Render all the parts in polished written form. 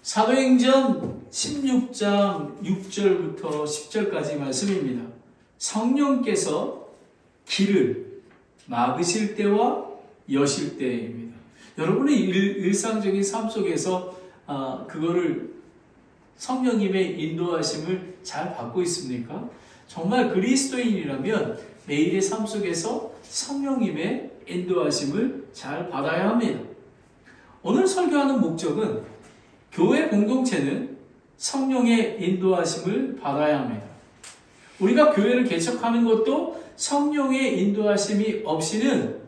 사도행전 16장 6절부터 10절까지 말씀입니다. 성령께서 길을 막으실 때와 여실 때입니다. 여러분의 일상적인 삶 속에서 그거를 성령님의 인도하심을 잘 받고 있습니까? 정말 그리스도인이라면 매일의 삶 속에서 성령님의 인도하심을 잘 받아야 합니다. 오늘 설교하는 목적은 교회 공동체는 성령의 인도하심을 받아야 합니다. 우리가 교회를 개척하는 것도 성령의 인도하심이 없이는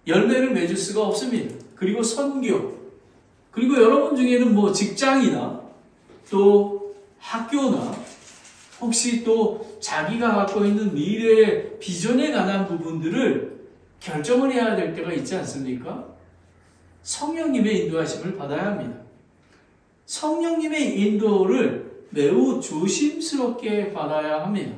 열매를 맺을 수가 없습니다. 그리고 선교, 그리고 여러분 중에는 직장이나 또 학교나 혹시 또 자기가 갖고 있는 미래의 비전에 관한 부분들을 결정을 해야 될 때가 있지 않습니까? 성령님의 인도하심을 받아야 합니다. 성령님의 인도를 매우 조심스럽게 받아야 합니다.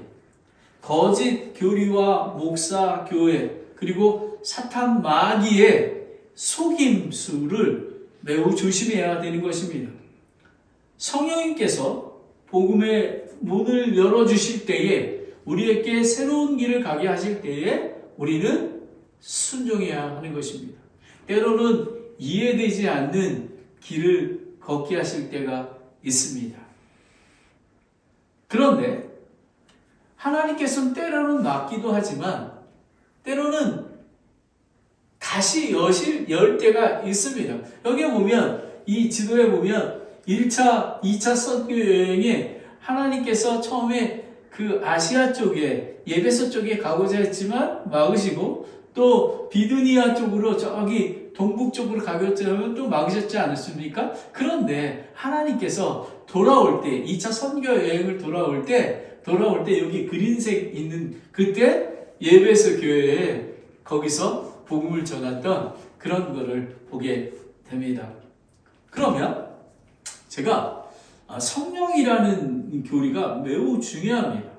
거짓 교리와 목사, 교회, 그리고 사탄 마귀의 속임수를 매우 조심해야 되는 것입니다. 성령님께서 복음의 문을 열어주실 때에, 우리에게 새로운 길을 가게 하실 때에 우리는 순종해야 하는 것입니다. 때로는 이해되지 않는 길을 걷게 하실 때가 있습니다. 그런데 하나님께서는 때로는 막기도 하지만 때로는 다시 열 때가 있습니다. 여기에 보면, 이 지도에 보면 1차, 2차 선교 여행에 하나님께서 처음에 그 아시아 쪽에, 예베소 쪽에 가고자 했지만 막으시고, 또 비두니아 쪽으로 저기 동북 쪽으로 가고자 하면 또 막으셨지 않았습니까? 그런데 하나님께서 돌아올 때, 2차 선교 여행을 돌아올 때 여기 그린색 있는 그때 예베소 교회에 거기서 복음을 전했던 그런 거를 보게 됩니다. 그러면 제가 성령이라는 교리가 매우 중요합니다.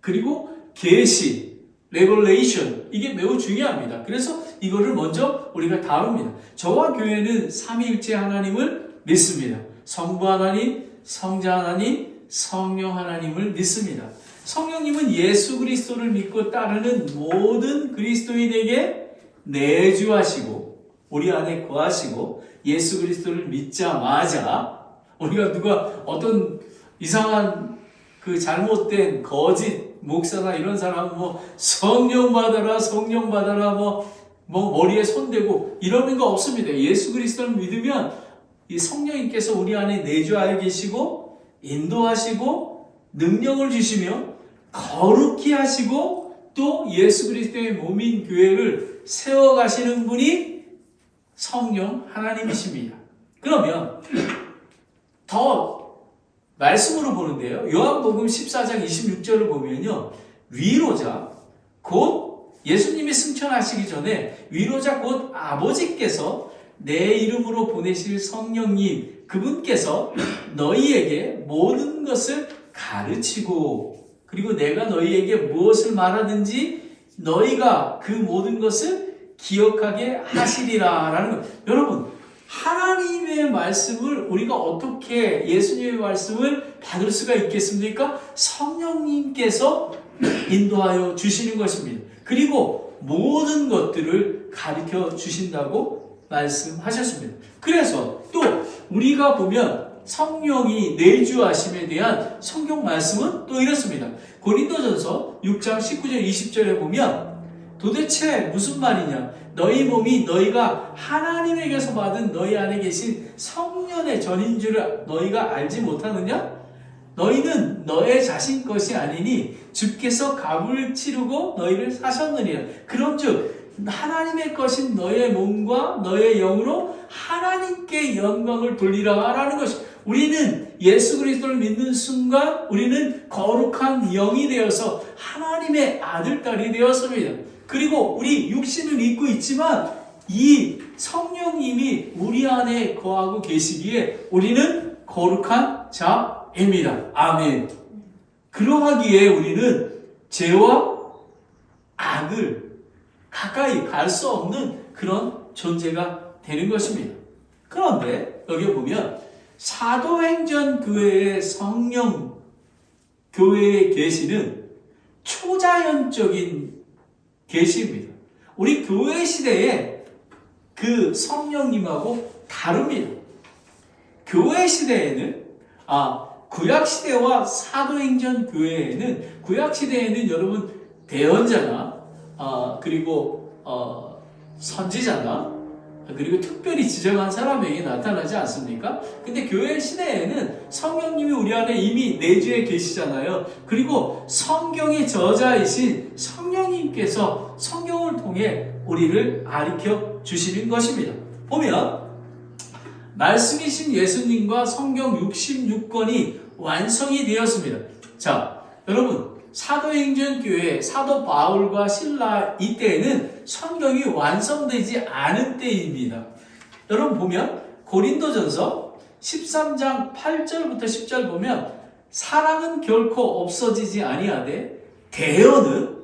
그리고 계시, 레벨레이션, 이게 매우 중요합니다. 그래서 이거를 먼저 우리가 다룹니다. 저와 교회는 삼위일체 하나님을 믿습니다. 성부 하나님, 성자 하나님, 성령 하나님을 믿습니다. 성령님은 예수 그리스도를 믿고 따르는 모든 그리스도인에게 내주하시고 우리 안에 거하시고, 예수 그리스도를 믿자마자 우리가 누가 어떤 이상한 그 잘못된 거짓 목사나 이런 사람은 성령 받아라 머리에 손대고 이러는 거 없습니다. 예수 그리스도를 믿으면 이 성령님께서 우리 안에 내주하여 계시고 인도하시고 능력을 주시며 거룩히 하시고 또 예수 그리스도의 몸인 교회를 세워가시는 분이 성령 하나님이십니다. 그러면 더 말씀으로 보는데요, 요한복음 14장 26절을 보면요, 위로자 곧 예수님이 승천하시기 전에 위로자 곧 아버지께서 내 이름으로 보내실 성령님, 그분께서 너희에게 모든 것을 가르치고, 그리고 내가 너희에게 무엇을 말하든지 너희가 그 모든 것을 기억하게 하시리라 라는 것. 여러분, 하나님의 말씀을 우리가 어떻게 예수님의 말씀을 받을 수가 있겠습니까? 성령님께서 인도하여 주시는 것입니다. 그리고 모든 것들을 가르쳐 주신다고 말씀하셨습니다. 그래서 또 우리가 보면 성령이 내주하심에 대한 성경 말씀은 또 이렇습니다. 고린도전서 6장 19절 20절에 보면 도대체 무슨 말이냐? 너희 몸이 너희가 하나님에게서 받은 너희 안에 계신 성령의 전인 줄을 너희가 알지 못하느냐? 너희는 너의 자신 것이 아니니 주께서 값을 치르고 너희를 사셨느니라. 그런즉 하나님의 것인 너의 몸과 너의 영으로 하나님께 영광을 돌리라 라는 것이, 우리는 예수 그리스도를 믿는 순간 우리는 거룩한 영이 되어서 하나님의 아들, 딸이 되었습니다. 그리고 우리 육신을 입고 있지만 이 성령님이 우리 안에 거하고 계시기에 우리는 거룩한 자입니다. 아멘. 그러하기에 우리는 죄와 악을 가까이 갈 수 없는 그런 존재가 되는 것입니다. 그런데 여기 보면 사도행전 교회의 성령 교회의 계시는 초자연적인 계시입니다. 우리 교회 시대에 그 성령님하고 다릅니다. 교회 시대에는 구약 시대와 사도행전 교회에는 구약 시대에는 여러분 대언자나 그리고 선지자나 그리고 특별히 지정한 사람에게 나타나지 않습니까? 근데 교회 시대에는 성령님이 우리 안에 이미 내주에 계시잖아요. 그리고 성경의 저자이신 성령님께서 성경을 통해 우리를 가르쳐 주시는 것입니다. 보면 말씀이신 예수님과 성경 66권이 완성이 되었습니다. 자, 여러분 사도행전 교회 사도 바울과 실라 이때에는 성경이 완성되지 않은 때입니다. 여러분 보면 고린도전서 13장 8절부터 10절 보면 사랑은 결코 없어지지 아니하되 대언은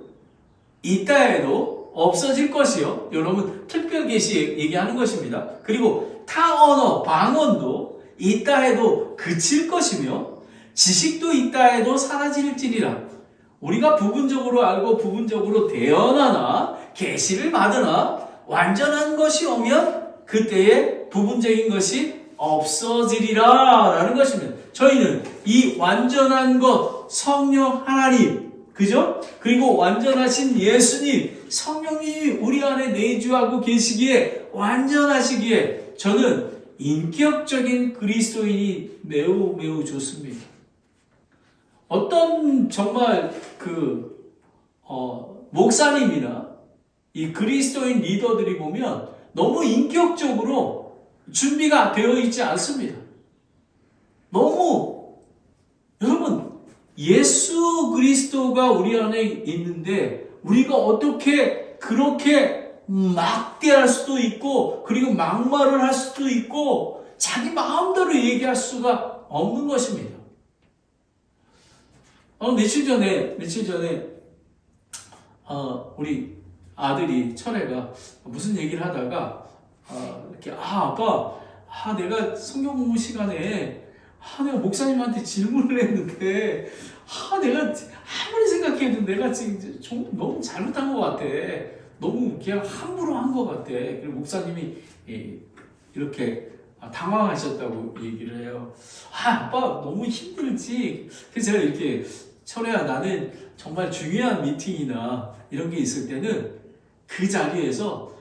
이따에도 없어질 것이요. 여러분 특별 계시 얘기하는 것입니다. 그리고 타 언어 방언도 이따에도 그칠 것이며 지식도 이따에도 사라질지니라. 우리가 부분적으로 알고 부분적으로 대언하나 계시를 받으나 완전한 것이 오면 그때에 부분적인 것이 없어지리라 라는 것입니다. 저희는 이 완전한 것 성령 하나님 그죠? 그리고 완전하신 예수님 성령님이 우리 안에 내주하고 계시기에 완전하시기에 저는 인격적인 그리스도인이 매우 좋습니다. 어떤 정말 목사님이나 이 그리스도인 리더들이 보면 너무 인격적으로 준비가 되어 있지 않습니다. 너무 여러분 예수 그리스도가 우리 안에 있는데 우리가 어떻게 그렇게 막대할 수도 있고 그리고 막말을 할 수도 있고 자기 마음대로 얘기할 수가 없는 것입니다. 며칠 전에 우리 아들이 철애가 무슨 얘기를 하다가 이렇게 아빠 내가 성경 공부 시간에 내가 목사님한테 질문을 했는데 내가 아무리 생각해도 내가 지금 좀 너무 잘못한 것 같아. 너무 그냥 함부로 한 것 같아. 그리고 목사님이 이렇게 당황하셨다고 얘기를 해요. 아빠 너무 힘들지. 그래서 제가 이렇게 철회야 나는 정말 중요한 미팅이나 이런 게 있을 때는 그 자리에서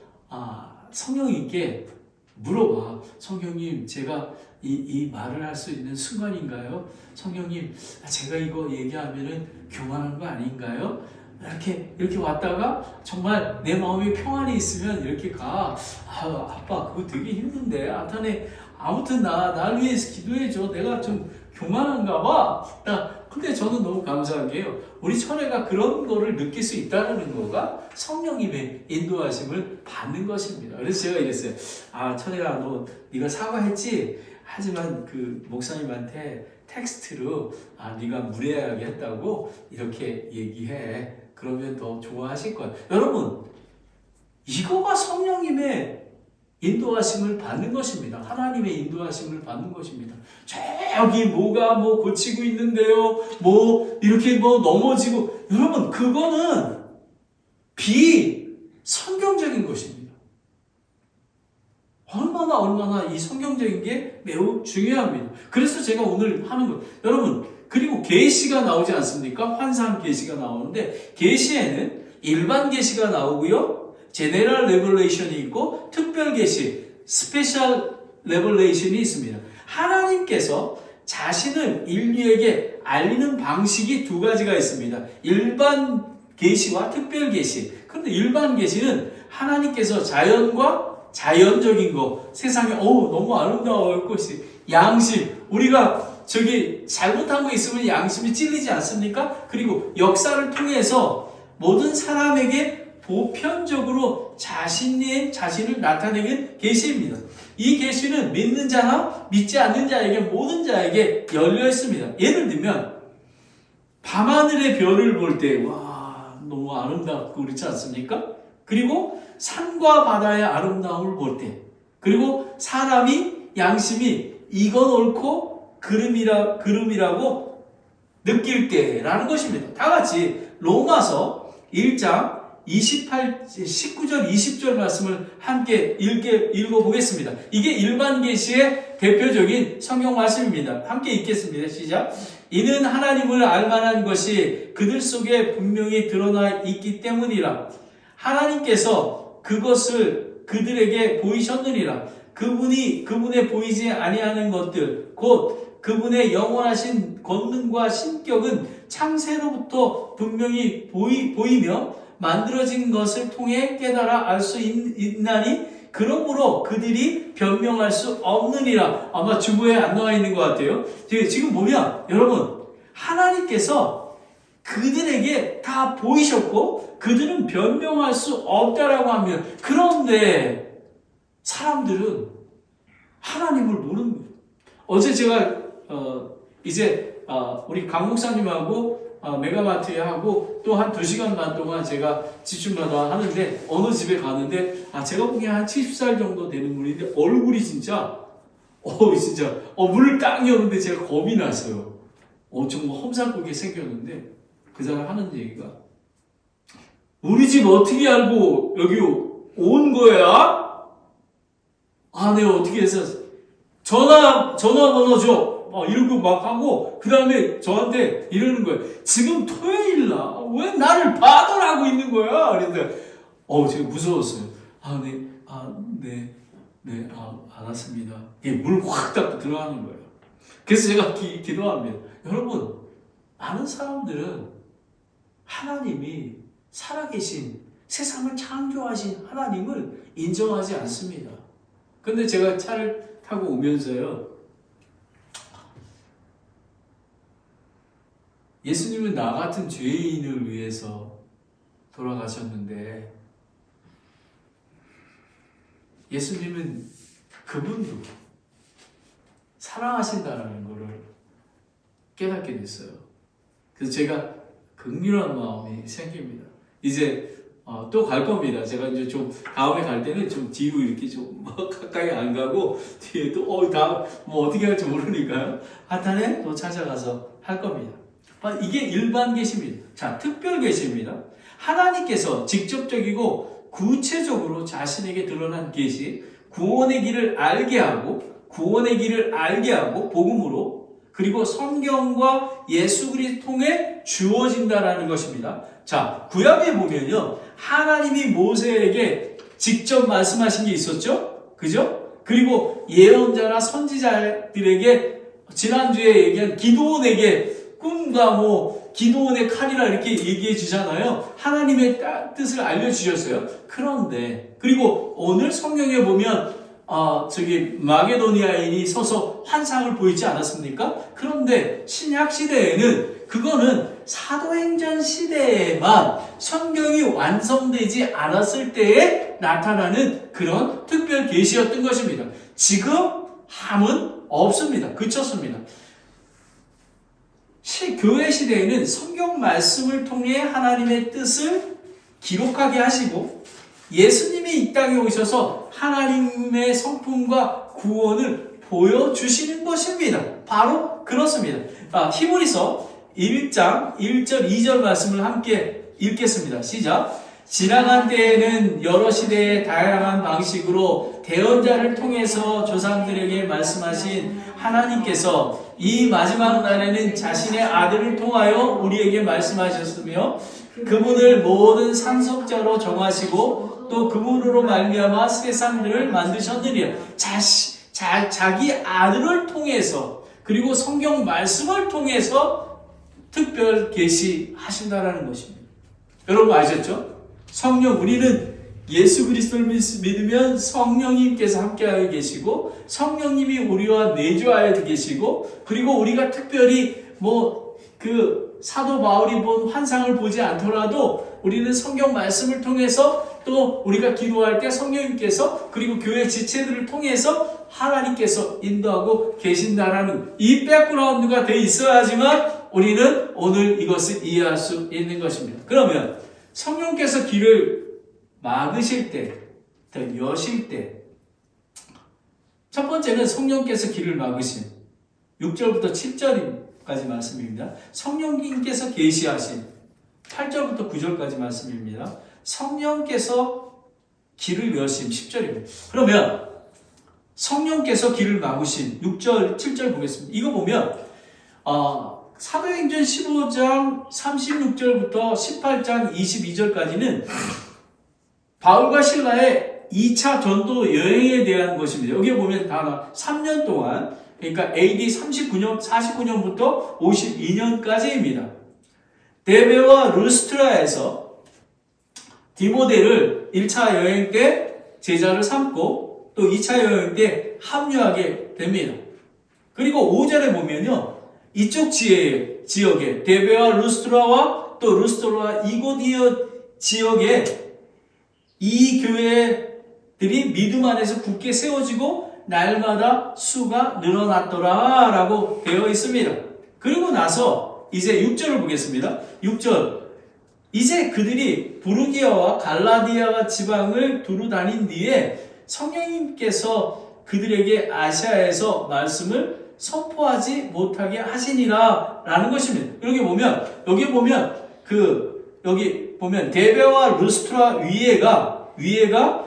성령님께 물어봐. 성령님 제가 이 말을 할 수 있는 순간인가요? 성령님 제가 이거 얘기하면은 교만한 거 아닌가요? 이렇게 왔다가 정말 내 마음에 평안이 있으면 이렇게 가. 아빠 그거 되게 힘든데 아무튼 날 위해서 기도해줘. 내가 좀 교만한가 봐. 근데 저는 너무 감사한 게요. 우리 천혜가 그런 거를 느낄 수 있다는 거가 성령님의 인도하심을 받는 것입니다. 그래서 제가 이랬어요. 천혜야 네가 사과했지? 하지만 그 목사님한테 텍스트로 네가 무례하게 했다고 이렇게 얘기해. 그러면 더 좋아하실 거야. 여러분 이거가 성령님의 인도하심을 받는 것입니다. 하나님의 인도하심을 받는 것입니다. 저기 뭐가 고치고 있는데요. 이렇게 넘어지고. 여러분, 그거는 비성경적인 것입니다. 얼마나 이 성경적인 게 매우 중요합니다. 그래서 제가 오늘 하는 거. 여러분, 그리고 계시가 나오지 않습니까? 환상 계시가 나오는데, 계시에는 일반 계시가 나오고요. 제네럴 레벨레이션이 있고 특별 계시, 스페셜 레벨레이션이 있습니다. 하나님께서 자신을 인류에게 알리는 방식이 두 가지가 있습니다. 일반 계시와 특별 계시. 그런데 일반 계시는 하나님께서 자연과 자연적인 거, 세상에 너무 아름다울 것이 양심, 우리가 잘못한 거 있으면 양심이 찔리지 않습니까? 그리고 역사를 통해서 모든 사람에게 보편적으로 자신을 나타내는 계시입니다. 이 계시는 믿는 자나 믿지 않는 자에게 모든 자에게 열려 있습니다. 예를 들면 밤하늘의 별을 볼 때 너무 아름답고 그렇지 않습니까? 그리고 산과 바다의 아름다움을 볼 때, 그리고 사람이 양심이 이건 옳고 그름이라고 느낄 때라는 것입니다. 다 같이 로마서 1장 19절 20절 말씀을 함께 읽어보겠습니다. 이게 일반 계시의 대표적인 성경 말씀입니다. 함께 읽겠습니다. 시작. 이는 하나님을 알만한 것이 그들 속에 분명히 드러나 있기 때문이라. 하나님께서 그것을 그들에게 보이셨느니라. 그분의 보이지 아니하는 것들 곧 그분의 영원하신 권능과 신격은 창세로부터 분명히 보이며 만들어진 것을 통해 깨달아 알 수 있나니 그러므로 그들이 변명할 수 없느니라. 아마 주보에 안 나와 있는 것 같아요. 지금 보면 여러분 하나님께서 그들에게 다 보이셨고 그들은 변명할 수 없다라고 하면 그런데 사람들은 하나님을 모르는 거예요. 어제 제가 우리 강 목사님하고 메가마트에 하고 또 한 2시간 반 동안 제가 집중마다 하는데 어느 집에 가는데 제가 보기엔 한 70살 정도 되는 분인데 얼굴이 진짜 문을 딱 여는데 제가 겁이 났어요. 정말 험상궂게 생겼는데 그 사람 하는 얘기가 우리 집 어떻게 알고 여기 온 거야? 내가 어떻게 해서 전화번호 줘. 이러고 막 하고 그 다음에 저한테 이러는 거예요. 지금 토요일날 왜 나를 받으라고 있는 거야? 그랬는데 제가 무서웠어요. 네, 알았습니다. 물 확 닫고 들어가는 거예요. 그래서 제가 기도합니다. 여러분, 많은 사람들은 하나님이 살아계신 세상을 창조하신 하나님을 인정하지 않습니다. 근데 제가 차를 타고 오면서요. 예수님은 나 같은 죄인을 위해서 돌아가셨는데 예수님은 그분도 사랑하신다는 것을 깨닫게 됐어요. 그래서 제가 긍휼한 마음이 생깁니다. 이제 또 갈 겁니다. 제가 이제 좀 다음에 갈 때는 좀 뒤로 이렇게 좀 가까이 안 가고 뒤에 또 다음 어떻게 할지 모르니까요. 하탄에 또 찾아가서 할 겁니다. 이게 일반 계시입니다. 자, 특별 계시입니다. 하나님께서 직접적이고 구체적으로 자신에게 드러난 계시, 구원의 길을 알게 하고 복음으로 그리고 성경과 예수 그리스도 통해 주어진다라는 것입니다. 자, 구약에 보면요. 하나님이 모세에게 직접 말씀하신 게 있었죠? 그죠? 그리고 예언자나 선지자들에게 지난주에 얘기한 기드온에게 꿈과 기드온의 칼이라 이렇게 얘기해 주잖아요. 하나님의 뜻을 알려주셨어요. 그런데 그리고 오늘 성경에 보면 마게도니아인이 서서 환상을 보이지 않았습니까? 그런데 신약 시대에는 그거는 사도행전 시대에만 성경이 완성되지 않았을 때에 나타나는 그런 특별 계시였던 것입니다. 지금 함은 없습니다. 그쳤습니다. 교회 시대에는 성경 말씀을 통해 하나님의 뜻을 기록하게 하시고 예수님이 이 땅에 오셔서 하나님의 성품과 구원을 보여주시는 것입니다. 바로 그렇습니다. 히브리서 1장 1절 2절 말씀을 함께 읽겠습니다. 시작. 지나간 때에는 여러 시대의 다양한 방식으로 대언자를 통해서 조상들에게 말씀하신 하나님께서 이 마지막 날에는 자신의 아들을 통하여 우리에게 말씀하셨으며 그분을 모든 상속자로 정하시고 또 그분으로 말미암아 세상들을 만드셨느니라. 자기 아들을 통해서 그리고 성경 말씀을 통해서 특별 계시하신다라는 것입니다. 여러분 아셨죠? 우리는 예수 그리스도를 믿으면 성령님께서 함께하여 계시고 성령님이 우리와 내주하여 계시고 그리고 우리가 특별히 사도 바울이 본 환상을 보지 않더라도 우리는 성경 말씀을 통해서 또 우리가 기도할 때 성령님께서 그리고 교회 지체들을 통해서 하나님께서 인도하고 계신다라는 이 백그라운드가 돼 있어야지만 우리는 오늘 이것을 이해할 수 있는 것입니다. 그러면 성령께서 길을 막으실 때, 여실 때, 첫 번째는 성령께서 길을 막으신 6절부터 7절까지 말씀입니다. 성령님께서 계시하신 8절부터 9절까지 말씀입니다. 성령께서 길을 여신 10절입니다. 그러면 성령께서 길을 막으신 6절, 7절 보겠습니다. 이거 보면 사도행전 15장 36절부터 18장 22절까지는 바울과 신라의 2차 전도 여행에 대한 것입니다. 여기 보면 다 3년 동안, 그러니까 AD 49년부터 52년까지입니다. 데베와 루스트라에서 디모데를 1차 여행 때 제자를 삼고 또 2차 여행 때 합류하게 됩니다. 그리고 5절에 보면요, 이쪽 지역에 데베와 루스트라와 또 루스트라와 이고디오 지역에 이 교회들이 믿음 안에서 굳게 세워지고 날마다 수가 늘어났더라 라고 되어 있습니다. 그리고 나서 이제 6절을 보겠습니다. 6절, 이제 그들이 부르기아와 갈라디아 지방을 두루 다닌 뒤에 성령님께서 그들에게 아시아에서 말씀을 선포하지 못하게 하시니라 라는 것입니다. 여기 보면 데베와 루스트라 위에가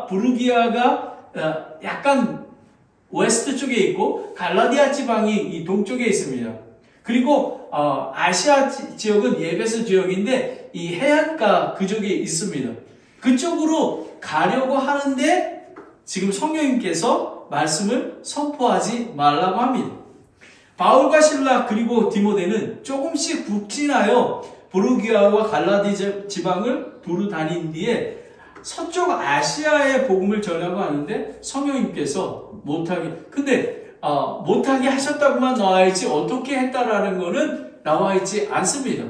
부르기아가 약간 웨스트 쪽에 있고 갈라디아 지방이 이 동쪽에 있습니다. 그리고 아시아 지역은 예베스 지역인데 이 해안가 그쪽에 있습니다. 그쪽으로 가려고 하는데 지금 성령님께서 말씀을 선포하지 말라고 합니다. 바울과 실라 그리고 디모데는 조금씩 북진하여 부르기아와 갈라디아 지방을 두루 다닌 뒤에 서쪽 아시아의 복음을 전하고 하는데 성령님께서 못하게 하셨다고만 나와있지 어떻게 했다라는 것은 나와있지 않습니다.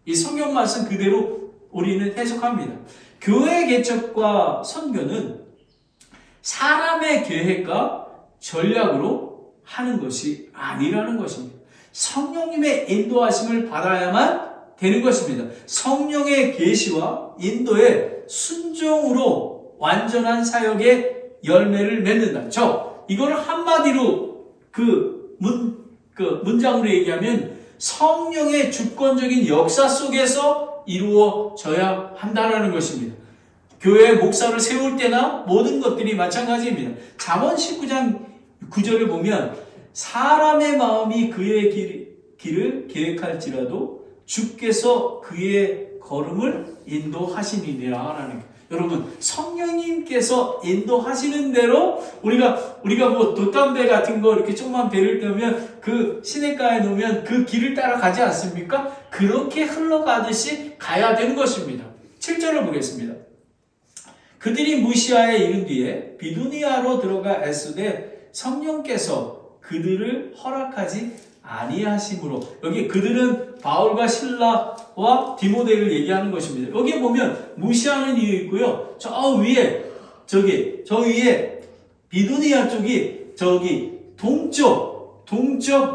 이 성경 말씀 그대로 우리는 해석합니다. 교회 개척과 선교는 사람의 계획과 전략으로 하는 것이 아니라는 것입니다. 성령님의 인도하심을 받아야만 되는 것입니다. 성령의 계시와 인도에 순종으로 완전한 사역의 열매를 맺는다. 이거를 한마디로 문장으로 얘기하면 성령의 주권적인 역사 속에서 이루어져야 한다는 것입니다. 교회 목사를 세울 때나 모든 것들이 마찬가지입니다. 잠언 19장 9절을 보면 사람의 마음이 그의 길을 계획할지라도 주께서 그의 걸음을 인도하시니라 하는 거예요. 여러분, 성령님께서 인도하시는 대로 우리가 뭐 돛담배 같은 거 이렇게 조그만 배를 떼면 그 시냇가에 놓으면 그 길을 따라가지 않습니까? 그렇게 흘러가듯이 가야 되는 것입니다. 7절을 보겠습니다. 그들이 무시아에 이른 뒤에 비두니아로 들어가 애쓰되 성령께서 그들을 허락하지 아니하심으로, 여기 그들은 바울과 실라와 디모데를 얘기하는 것입니다. 여기에 보면 무시하는 이유 있고요. 저 위에 비두니아 쪽이 동쪽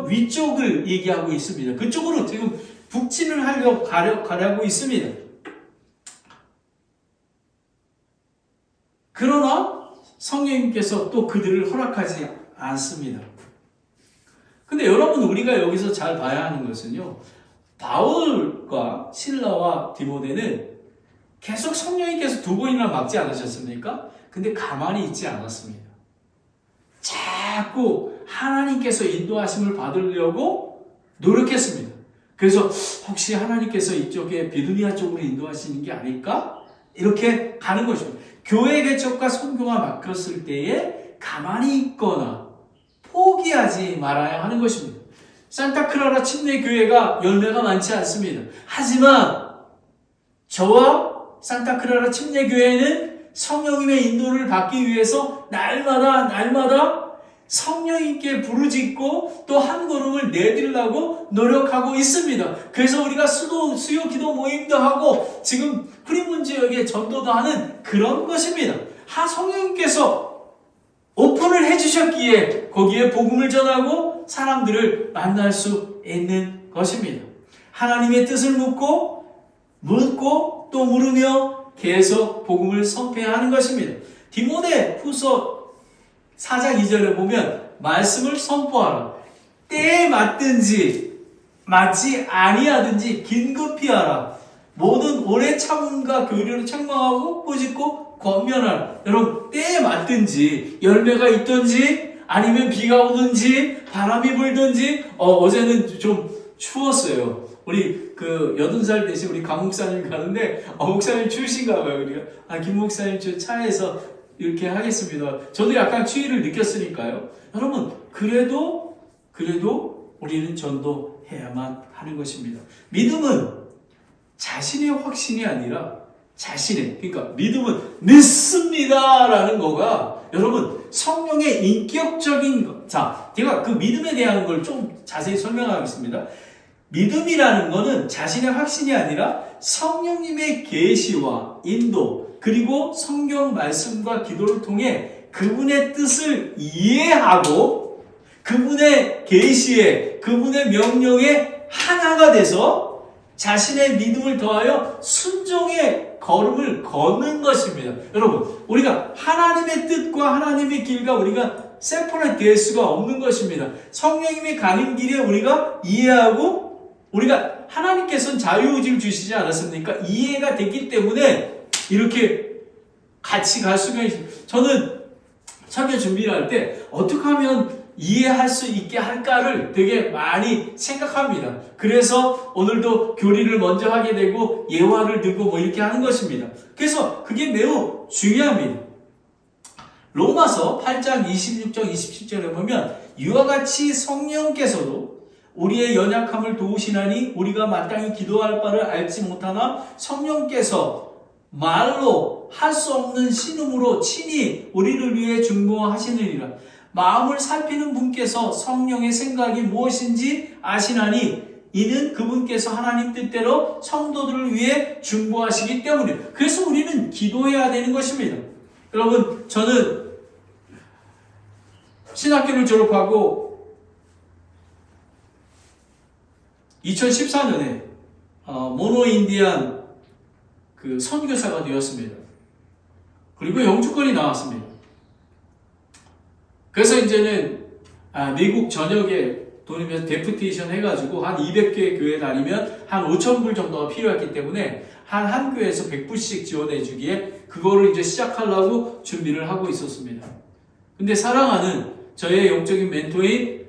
위쪽을 얘기하고 있습니다. 그쪽으로 지금 북진을 가려고 있습니다. 그러나 성령님께서 또 그들을 허락하지 않습니다. 근데 여러분, 우리가 여기서 잘 봐야 하는 것은요, 바울과 실라와 디모데는 계속 성령님께서 2번이나 막지 않으셨습니까? 근데 가만히 있지 않았습니다. 자꾸 하나님께서 인도하심을 받으려고 노력했습니다. 그래서 혹시 하나님께서 이쪽에 비두니아 쪽으로 인도하시는 게 아닐까? 이렇게 가는 것입니다. 교회 개척과 선교가 막혔을 때에 가만히 있거나 포기하지 말아야 하는 것입니다. 산타크라라 침례교회가 열매가 많지 않습니다. 하지만 저와 산타크라라 침례교회는 성령님의 인도를 받기 위해서 날마다 성령님께 부르짖고 또 한 걸음을 내디려고 노력하고 있습니다. 그래서 우리가 수요 기도 모임도 하고 지금 프리문 지역에 전도도 하는 그런 것입니다. 성령님께서 오픈을 해주셨기에 거기에 복음을 전하고 사람들을 만날 수 있는 것입니다. 하나님의 뜻을 묻고 또 물으며 계속 복음을 선포해야 하는 것입니다. 디모데 후서 4장 2절에 보면 말씀을 선포하라. 때에 맞든지 맞지 아니하든지 긴급히 하라. 모든 오래 참음과 교리로 책망하고 꾸짖고 권면하라. 여러분, 때에 맞든지 열매가 있든지 아니면 비가 오든지 바람이 불든지 어제는 좀 추웠어요. 우리 그 80살 되신 우리 강 목사님 가는데 목사님 추우신가 봐요. 우리가 김 목사님 저 차에서 이렇게 하겠습니다. 저도 약간 추위를 느꼈으니까요. 여러분, 그래도 우리는 전도해야만 하는 것입니다. 믿음은 자신의 확신이 아니라 그러니까 믿음은 믿습니다라는 거가 여러분 성령의 인격적인 것. 자, 제가 그 믿음에 대한 걸 좀 자세히 설명하겠습니다. 믿음이라는 거는 자신의 확신이 아니라 성령님의 계시와 인도 그리고 성경 말씀과 기도를 통해 그분의 뜻을 이해하고 그분의 계시에 그분의 명령에 하나가 돼서 자신의 믿음을 더하여 순종의 걸음을 걷는 것입니다. 여러분, 우리가 하나님의 뜻과 하나님의 길과 우리가 세퍼레이트 될 수가 없는 것입니다. 성령님이 가는 길에 우리가 이해하고 우리가 하나님께서는 자유의지를 주시지 않았습니까? 이해가 됐기 때문에 이렇게 같이 갈 수가 있습니다. 저는 설교 준비를 할 때 어떻게 하면 이해할 수 있게 할까를 되게 많이 생각합니다. 그래서 오늘도 교리를 먼저 하게 되고 예화를 듣고 뭐 이렇게 하는 것입니다. 그래서 그게 매우 중요합니다. 로마서 8장 26절 27절에 보면 이와 같이 성령께서도 우리의 연약함을 도우시나니 우리가 마땅히 기도할 바를 알지 못하나 성령께서 말로 할 수 없는 신음으로 친히 우리를 위해 중보하시느니라. 마음을 살피는 분께서 성령의 생각이 무엇인지 아시나니 이는 그분께서 하나님 뜻대로 성도들을 위해 중보하시기 때문이에요. 그래서 우리는 기도해야 되는 것입니다. 여러분, 저는 신학교를 졸업하고 2014년에 모노인디안 그 선교사가 되었습니다. 그리고 영주권이 나왔습니다. 그래서 이제는 미국 전역에 돈이면서 데프테이션 해가지고 한 200개 교회 다니면 한 5,000불 정도가 필요했기 때문에 한 교회에서 100불씩 지원해 주기에 그거를 이제 시작하려고 준비를 하고 있었습니다. 근데 사랑하는 저의 영적인 멘토인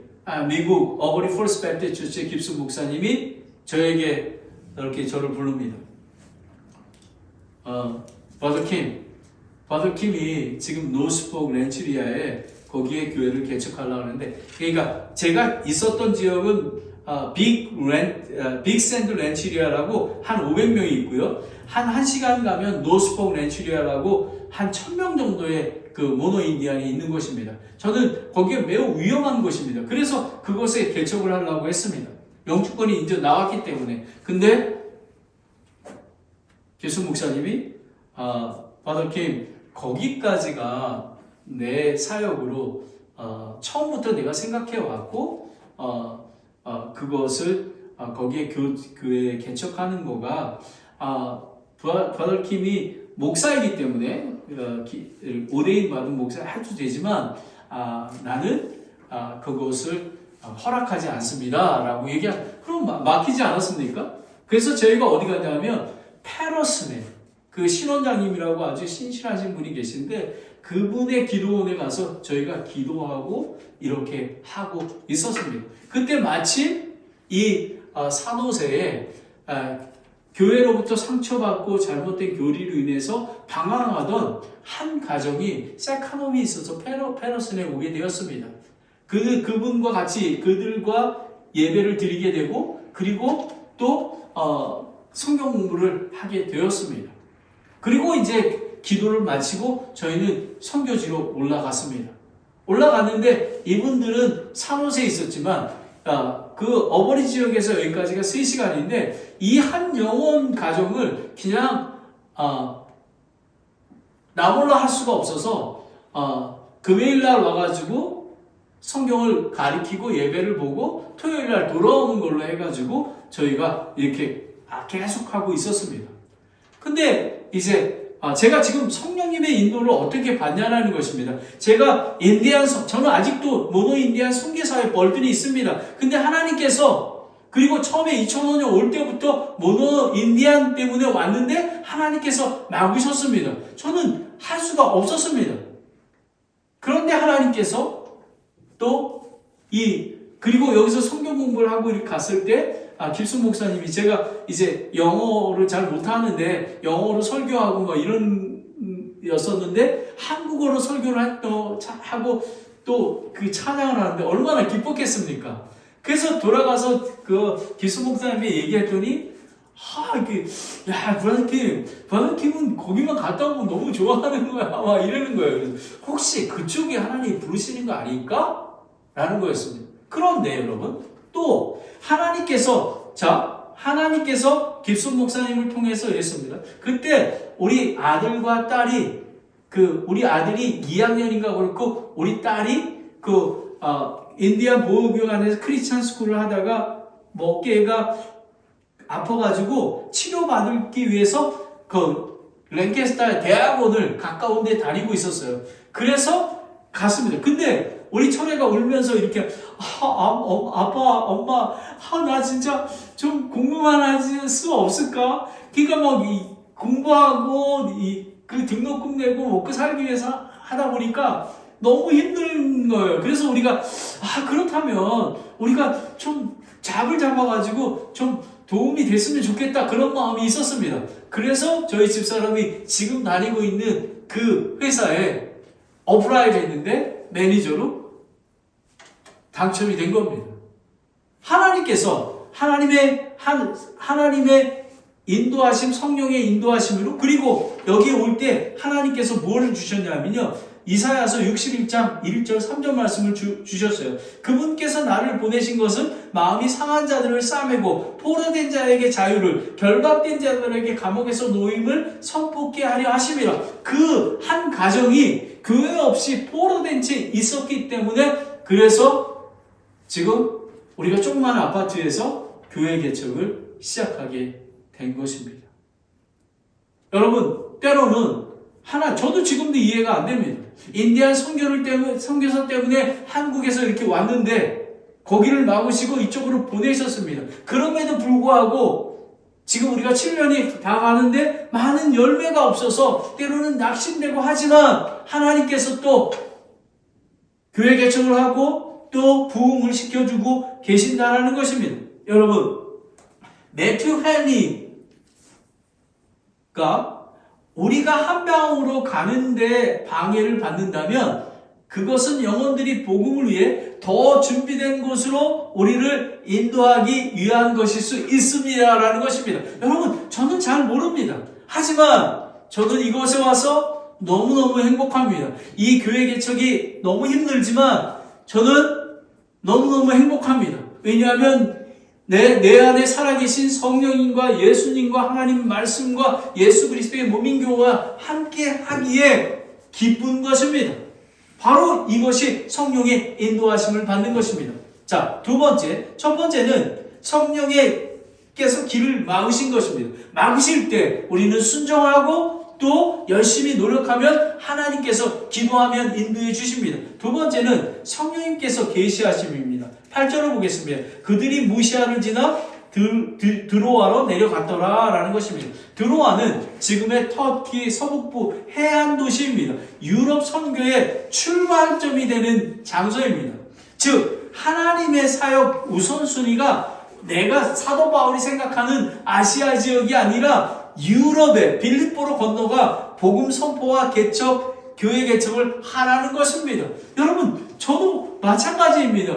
미국 어버리 폴스 배프티스트 처치의 깁슨 목사님이 저에게 이렇게 저를 부릅니다. 바더 킴이 지금 노스포크 렌치리아에 거기에 교회를 개척하려고 하는데, 그러니까 제가 있었던 지역은 빅 샌드 렌치리아라고 한 500명이 있고요. 한 시간 가면 노스포크 렌치리아라고 한 1000명 정도의 그 모노 인디안이 있는 곳입니다. 저는 거기에 매우 위험한 곳입니다. 그래서 그곳에 개척을 하려고 했습니다. 영주권이 이제 나왔기 때문에. 근데 깁슨 목사님이 바더 킴 거기까지가 내 사역으로 처음부터 내가 생각해 왔고 그것을 거기에 교회 개척하는 거가 바더 킴이 목사이기 때문에 오대인 받은 목사 해도 되지만 나는 그것을 허락하지 않습니다 라고 그럼 막히지 않았습니까? 그래서 저희가 어디 갔냐면 페러스네, 그 신원장님이라고 아주 신실하신 분이 계신데 그분의 기도원에 가서 저희가 기도하고 이렇게 하고 있었습니다. 그때 마침 이 산호세에 교회로부터 상처받고 잘못된 교리로 인해서 방황하던 한 가정이 세카놈이 있어서 페러슨에 오게 되었습니다. 그분과 같이 그들과 예배를 드리게 되고 그리고 또 성경 공부를 하게 되었습니다. 그리고 이제 기도를 마치고 저희는 선교지로 올라갔습니다. 올라갔는데 이분들은 산호세에 있었지만 그 어버리 지역에서 여기까지가 3시간인데 이 한 영혼 가정을 그냥 나몰라 할 수가 없어서 금요일날 와가지고 성경을 가리키고 예배를 보고 토요일날 돌아오는 걸로 해가지고 저희가 이렇게 계속하고 있었습니다. 근데 이제 제가 지금 성령님의 인도를 어떻게 받냐라는 것입니다. 제가 저는 아직도 모노 인디안 선교사의 벌들이 있습니다. 근데 하나님께서, 그리고 처음에 2005년 올 때부터 모노 인디안 때문에 왔는데 하나님께서 막으셨습니다. 저는 할 수가 없었습니다. 그런데 하나님께서 그리고 여기서 성경 공부를 하고 이렇게 갔을 때, 김순 목사님이, 제가 이제 영어를 잘 못하는데 영어로 설교하고 뭐 였었는데 한국어로 설교를 하고 또 그 찬양을 하는데 얼마나 기뻤겠습니까? 그래서 돌아가서 그 김순 목사님이 얘기했더니, 브라더킴은 거기만 갔다 오면 너무 좋아하는 거야. 막 이러는 거예요. 그래서 혹시 그쪽이 하나님이 부르시는 거 아닐까? 라는 거였습니다. 그런데 여러분, 또 하나님께서 김순 목사님을 통해서 이랬습니다. 그때 우리 아들과 딸이, 우리 아들이 2학년인가 그렇고, 우리 딸이 인디안 보호교관에서 크리스찬 스쿨을 하다가 어깨가 아파가지고 치료받기 위해서 랭캐스터 대학원을 가까운 데 다니고 있었어요. 그래서 갔습니다. 근데 우리 처녀가 울면서 이렇게, 아빠, 엄마, 나 진짜 좀 공부만 할 수 없을까? 그러니까 공부하고, 그 등록금 내고 먹고 살기 위해서 하다 보니까 너무 힘든 거예요. 그래서 우리가, 그렇다면 우리가 좀 잡을 잡아가지고 좀 도움이 됐으면 좋겠다. 그런 마음이 있었습니다. 그래서 저희 집사람이 지금 다니고 있는 그 회사에 어플라이를 했는데 매니저로 당첨이 된 겁니다. 하나님께서 하나님의 인도하심, 성령의 인도하심으로, 그리고 여기 올 때 하나님께서 뭐를 주셨냐면요, 이사야서 61장 1절 3절 말씀을 주셨어요. 그분께서 나를 보내신 것은 마음이 상한 자들을 싸매고 포로된 자에게 자유를, 결박된 자들에게 감옥에서 노임을 선포케 하려 하심이라. 그 한 가정이 교회 없이 포로된 채 있었기 때문에, 그래서 지금 우리가 조그마한 아파트에서 교회 개척을 시작하게 된 것입니다. 여러분, 때로는 저도 지금도 이해가 안 됩니다. 인디안 선교사 때문에 한국에서 이렇게 왔는데 거기를 막으시고 이쪽으로 보내셨습니다. 그럼에도 불구하고 지금 우리가 7년이 다 가는데 많은 열매가 없어서 때로는 낙심되고, 하지만 하나님께서 또 교회 개척을 하고 또 부흥을 시켜주고 계신다라는 것입니다. 여러분, 매튜 헨리가 우리가 한 방으로 가는데 방해를 받는다면 그것은 영혼들이 복음을 위해 더 준비된 곳으로 우리를 인도하기 위한 것일 수 있습니다라는 것입니다. 여러분, 저는 잘 모릅니다. 하지만 저는 이곳에 와서 너무너무 행복합니다. 이 교회 개척이 너무 힘들지만 저는 너무너무 행복합니다. 왜냐하면 내 안에 살아계신 성령님과 예수님과 하나님 말씀과 예수 그리스도의 몸인 교회와 함께 하기에 기쁜 것입니다. 바로 이것이 성령의 인도하심을 받는 것입니다. 자, 첫 번째는 성령께서 길을 막으신 것입니다. 막으실 때 우리는 순종하고 또 열심히 노력하면 하나님께서 기도하면 인도해 주십니다. 두 번째는 성령님께서 계시하심입니다. 8절을 보겠습니다. 그들이 무시아를 지나 드로아로 내려갔더라 라는 것입니다. 드로아는 지금의 터키 서북부 해안 도시입니다. 유럽 선교의 출발점이 되는 장소입니다. 즉 하나님의 사역 우선순위가 내가 사도 바울이 생각하는 아시아 지역이 아니라 유럽의 빌립보로 건너가 복음 선포와 개척, 교회 개척을 하라는 것입니다. 여러분, 저도 마찬가지입니다.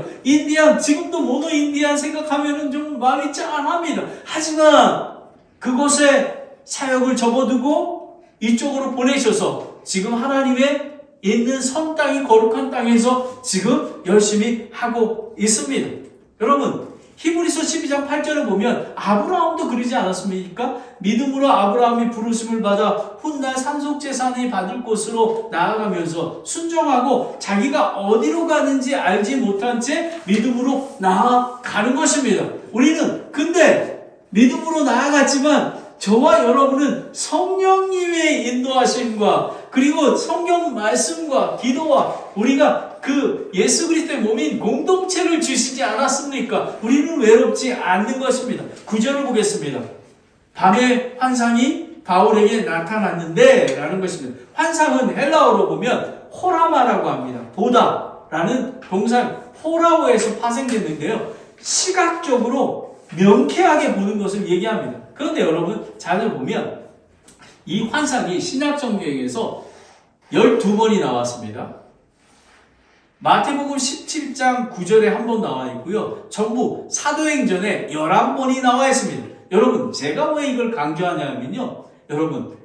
지금도 모노 인디안 생각하면 좀 마음이 짠합니다. 하지만 그곳에 사역을 접어두고 이쪽으로 보내셔서 지금 하나님의 있는 선 땅이 거룩한 땅에서 지금 열심히 하고 있습니다. 여러분, 히브리서 12장 8절을 보면 아브라함도 그러지 않았습니까? 믿음으로 아브라함이 부르심을 받아 훗날 산속제사장이 받을 곳으로 나아가면서 순종하고 자기가 어디로 가는지 알지 못한 채 믿음으로 나아가는 것입니다. 우리는 근데 믿음으로 나아갔지만 저와 여러분은 성령님의 인도하심과 그리고 성경 말씀과 기도와 우리가 그 예수 그리스도의 몸인 공동체를 주시지 않았습니까? 우리는 외롭지 않는 것입니다. 9절을 보겠습니다. 밤에 환상이 바울에게 나타났는데 라는 것입니다. 환상은 헬라어로 보면 호라마라고 합니다. 보다라는 동사 호라오에서 파생됐는데요. 시각적으로 명쾌하게 보는 것을 얘기합니다. 그런데 여러분 잘 보면 이 환상이 신약성경에서 12번이 나왔습니다. 마태복음 17장 9절에 한 번 나와 있고요. 전부 사도행전에 11번이 나와 있습니다. 여러분 제가 왜 이걸 강조하냐면요. 여러분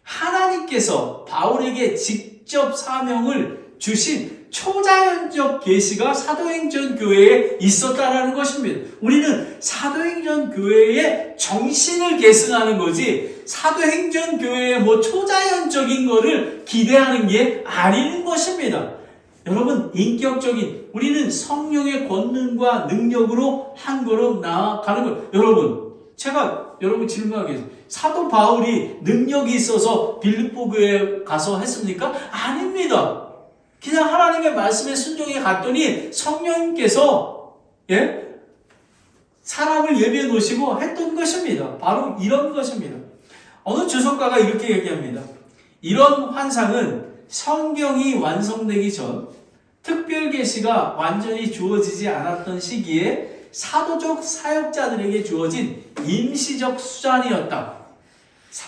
하나님께서 바울에게 직접 사명을 주신 초자연적 계시가 사도행전 교회에 있었다라는 것입니다. 우리는 사도행전 교회의 정신을 계승하는 거지 사도행전 교회의 초자연적인 거를 기대하는 게 아닌 것입니다. 여러분 인격적인 우리는 성령의 권능과 능력으로 한 걸음 나아가는 것. 여러분 제가 여러분 질문하겠습니다. 사도 바울이 능력이 있어서 빌립보 교회에 가서 했습니까? 아닙니다. 그냥 하나님의 말씀에 순종해 갔더니 성령님께서 사람을 예비해 놓으시고 했던 것입니다. 바로 이런 것입니다. 어느 주석가가 이렇게 얘기합니다. 이런 환상은 성경이 완성되기 전 특별 계시가 완전히 주어지지 않았던 시기에 사도적 사역자들에게 주어진 임시적 수단이었다.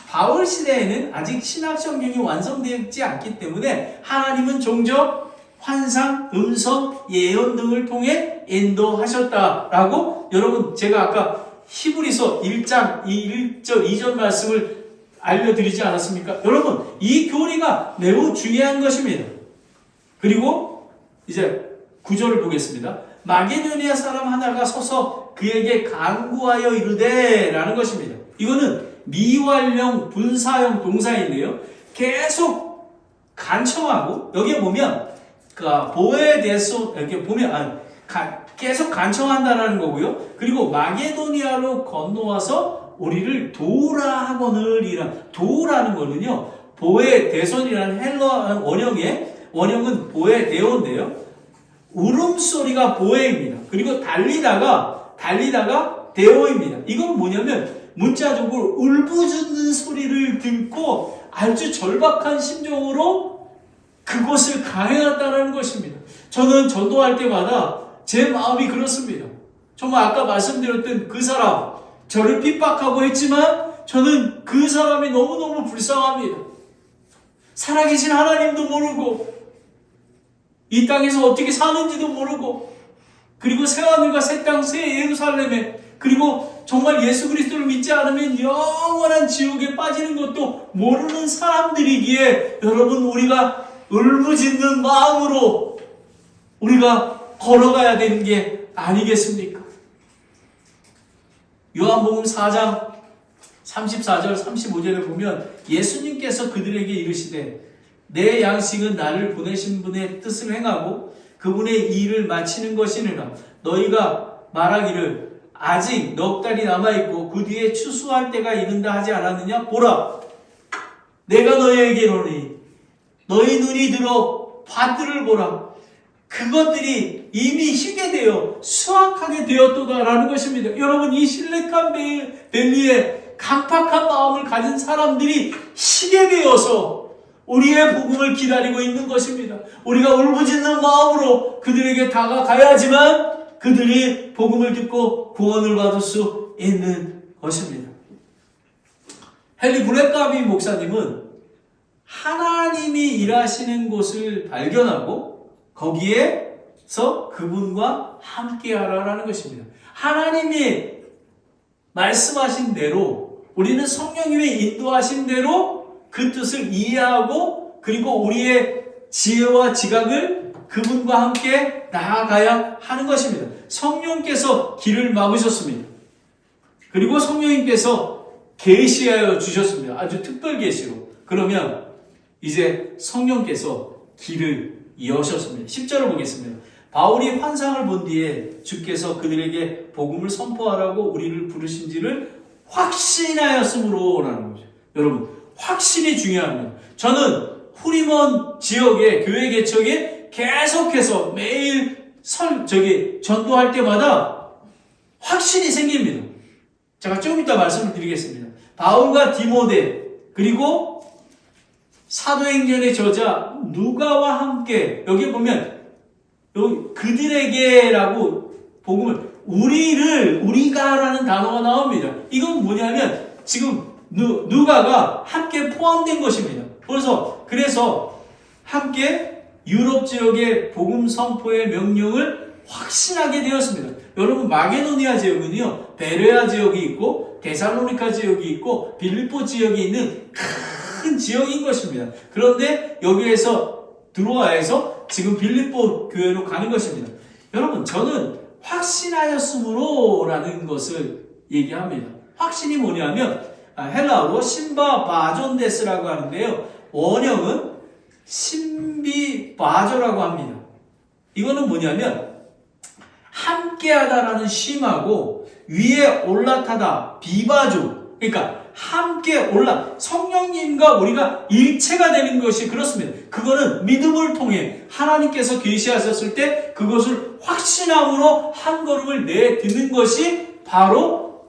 바울 시대에는 아직 신약 성경이 완성되지 않기 때문에 하나님은 종종 환상, 음성, 예언 등을 통해 인도하셨다라고 여러분 제가 아까 히브리서 1장 1절 2절 말씀을 알려드리지 않았습니까? 여러분 이 교리가 매우 중요한 것입니다. 그리고 이제 9절을 보겠습니다. 마게도니아 사람 하나가 서서 그에게 간구하여 이르되 라는 것입니다. 이거는 미완령 분사형 동사인데요. 계속 간청하고 여기에 보면 보에 대해서 이렇게 보면 계속 간청한다라는 거고요. 그리고 마게도니아로 건너와서 우리를 도우라 하거늘 도우라는 거는요. 보에 대손이라는 헬러 원형은 보에 대오인데요. 울음소리가 보에입니다. 그리고 달리다가 대오입니다. 이건 뭐냐면 문자적으로 울부짖는 소리를 듣고 아주 절박한 심정으로 그곳을 강행했다는 것입니다. 저는 전도할 때마다 제 마음이 그렇습니다. 정말 아까 말씀드렸던 그 사람, 저를 핍박하고 했지만 저는 그 사람이 너무너무 불쌍합니다. 살아계신 하나님도 모르고 이 땅에서 어떻게 사는지도 모르고 그리고 새하늘과 새 땅, 새 예루살렘에 그리고 정말 예수 그리스도를 믿지 않으면 영원한 지옥에 빠지는 것도 모르는 사람들이기에 여러분 우리가 울부짖는 마음으로 우리가 걸어가야 되는 게 아니겠습니까? 요한복음 4장 34절 35절에 보면 예수님께서 그들에게 이르시되 내 양식은 나를 보내신 분의 뜻을 행하고 그분의 일을 마치는 것이니라. 너희가 말하기를 아직 넉 달이 남아있고 그 뒤에 추수할 때가 이른다 하지 않았느냐? 보라, 내가 너희에게 이르노니 너희 눈이 들어 밭들을 보라. 그것들이 이미 희게 되어 수확하게 되었도다라는 것입니다. 여러분 이 실레칸 밸리에 강팍한 마음을 가진 사람들이 희게 되어서 우리의 복음을 기다리고 있는 것입니다. 우리가 울부짖는 마음으로 그들에게 다가가야지만 그들이 복음을 듣고 구원을 받을 수 있는 것입니다. 헨리 블랙가비 목사님은 하나님이 일하시는 곳을 발견하고 거기에서 그분과 함께하라라는 것입니다. 하나님이 말씀하신 대로 우리는 성령님의 인도하신 대로 그 뜻을 이해하고 그리고 우리의 지혜와 지각을 그분과 함께 나아가야 하는 것입니다. 성령께서 길을 막으셨습니다. 그리고 성령님께서 계시하여 주셨습니다. 아주 특별 계시로. 그러면 이제 성령께서 길을 여셨습니다. 10절을 보겠습니다. 바울이 환상을 본 뒤에 주께서 그들에게 복음을 선포하라고 우리를 부르신지를 확신하였으므로라는 거죠. 여러분, 확신이 중요합니다. 저는 후리먼 지역의 교회 개척에 계속해서 매일 전도할 때마다 확신이 생깁니다. 제가 조금 이따 말씀을 드리겠습니다. 바울과 디모데 그리고 사도행전의 저자 누가와 함께 여기 보면 그들에게라고 복음을 우리가라는 단어가 나옵니다. 이건 뭐냐면 지금 누가가 함께 포함된 것입니다. 그래서 함께 유럽 지역의 복음 선포의 명령을 확신하게 되었습니다. 여러분, 마게도니아 지역은요, 베레아 지역이 있고 데살로니카 지역이 있고 빌립보 지역이 있는 큰 지역인 것입니다. 그런데 여기에서 들어와서 지금 빌립보 교회로 가는 것입니다. 여러분, 저는 확신하였으므로라는 것을 얘기합니다. 확신이 뭐냐면 헬라어로 신바바존데스라고 하는데요. 원형은 신비바조라고 합니다. 이거는 뭐냐면 함께하다라는 쉼하고 위에 올라타다 비바조, 그러니까 함께 성령님과 우리가 일체가 되는 것이 그렇습니다. 그거는 믿음을 통해 하나님께서 계시하셨을 때 그것을 확신함으로 한 걸음을 내딛는 것이 바로